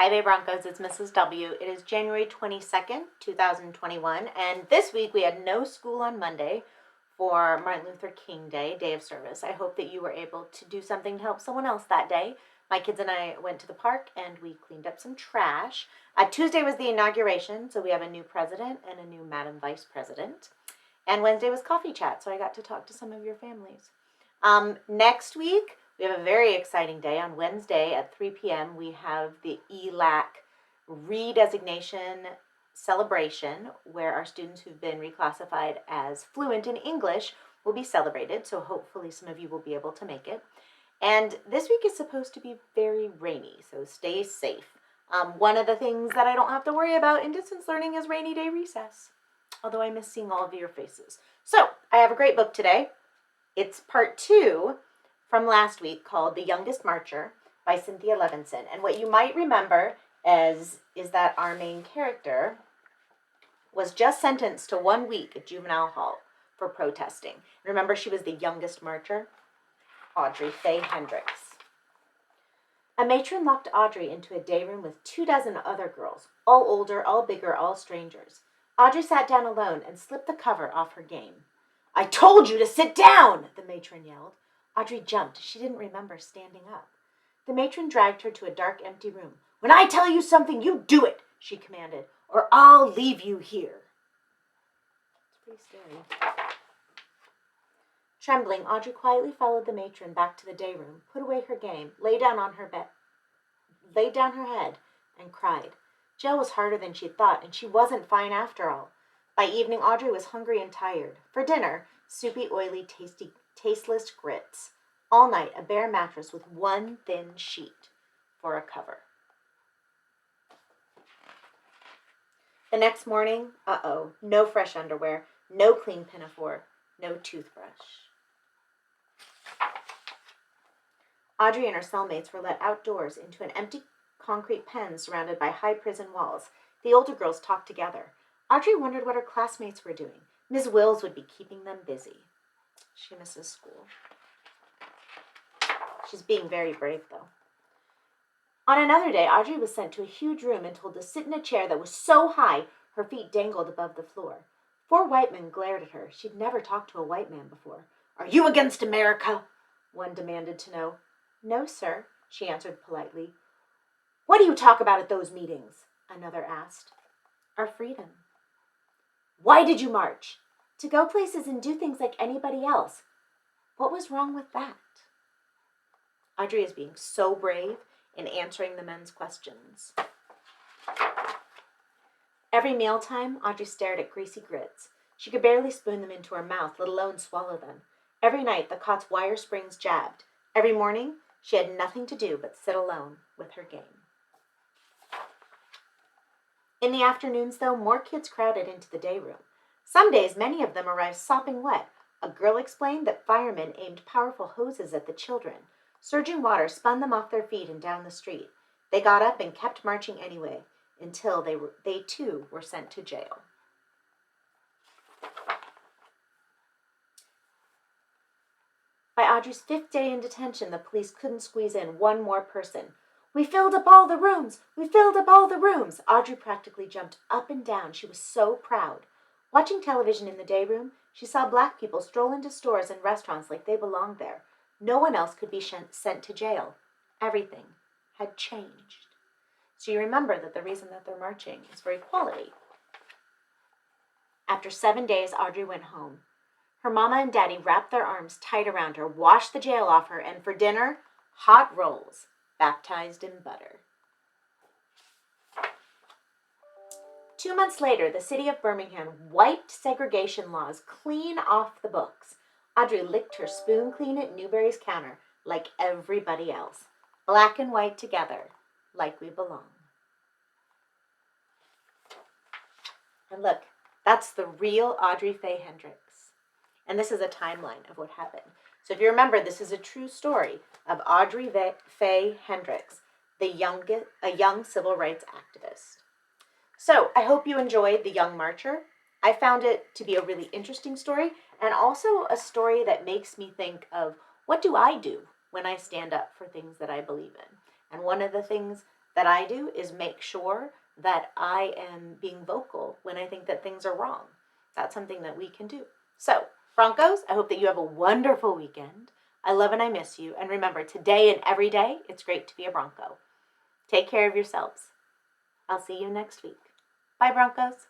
Hi Bay Broncos, it's Mrs. W. It is January 22nd, 2021, and this week we had no school on Monday for Martin Luther King Day, Day of Service. I hope that you were able to do something to help someone else that day. My kids and I went to the park and we cleaned up some trash. Tuesday was the inauguration, so we have a new president and a new Madam Vice President. And Wednesday was coffee chat, so I got to talk to some of your families. Next week, we have a very exciting day. On Wednesday at 3 p.m., we have the ELAC redesignation celebration where our students who've been reclassified as fluent in English will be celebrated. So hopefully some of you will be able to make it. And this week is supposed to be very rainy, so stay safe. One of the things that I don't have to worry about in distance learning is rainy day recess, although I miss seeing all of your faces. So I have a great book today. It's part 2 from last week called The Youngest Marcher by Cynthia Levinson. And what you might remember is that our main character was just sentenced to 1 week at juvenile hall for protesting. Remember, she was the youngest marcher? Audrey Faye Hendricks. A matron locked Audrey into a day room with 24 other girls, all older, all bigger, all strangers. Audrey sat down alone and slipped the cover off her game. "I told you to sit down!" the matron yelled. Audrey jumped. She didn't remember standing up. The matron dragged her to a dark, empty room. "When I tell you something, you do it," she commanded, "or I'll leave you here." It's pretty scary. Trembling, Audrey quietly followed the matron back to the day room, put away her game, laid down her head, and cried. Jail was harder than she'd thought, and she wasn't fine after all. By evening, Audrey was hungry and tired. For dinner, soupy, oily, tasteless grits. All night, a bare mattress with one thin sheet for a cover. The next morning, no fresh underwear, no clean pinafore, no toothbrush. Audrey and her cellmates were let outdoors into an empty concrete pen surrounded by high prison walls. The older girls talked together. Audrey wondered what her classmates were doing. Ms. Wills would be keeping them busy. She misses school. She's being very brave, though. On another day, Audrey was sent to a huge room and told to sit in a chair that was so high her feet dangled above the floor. 4 white men glared at her. She'd never talked to a white man before. "Are you against America?" one demanded to know. "No, sir," she answered politely. "What do you talk about at those meetings?" another asked. "Our freedom." "Why did you march?" "To go places and do things like anybody else." What was wrong with that? Audrey is being so brave in answering the men's questions. Every mealtime, Audrey stared at greasy grits. She could barely spoon them into her mouth, let alone swallow them. Every night, the cot's wire springs jabbed. Every morning, she had nothing to do but sit alone with her game. In the afternoons, though, more kids crowded into the day room. Some days, many of them arrived sopping wet. A girl explained that firemen aimed powerful hoses at the children. Surging water spun them off their feet and down the street. They got up and kept marching anyway, until they too were sent to jail. By Audrey's 5th day in detention, the police couldn't squeeze in one more person. "We filled up all the rooms! We filled up all the rooms!" Audrey practically jumped up and down. She was so proud. Watching television in the day room, she saw black people stroll into stores and restaurants like they belonged there. No one else could be sent to jail. Everything had changed. So you remember that the reason that they're marching is for equality. After 7 days, Audrey went home. Her mama and daddy wrapped their arms tight around her, washed the jail off her, and for dinner, hot rolls, baptized in butter. 2 months later, the city of Birmingham wiped segregation laws clean off the books. Audrey licked her spoon clean at Newberry's counter like everybody else. Black and white together, like we belong. And look, that's the real Audrey Faye Hendricks. And this is a timeline of what happened. So if you remember, this is a true story of Audrey Faye Hendricks, a young civil rights activist. So I hope you enjoyed The Young Marcher. I found it to be a really interesting story, and also a story that makes me think of what do I do when I stand up for things that I believe in. And one of the things that I do is make sure that I am being vocal when I think that things are wrong. That's something that we can do. So, Broncos, I hope that you have a wonderful weekend. I love and I miss you. And remember, today and every day, it's great to be a Bronco. Take care of yourselves. I'll see you next week. Bye, Broncos.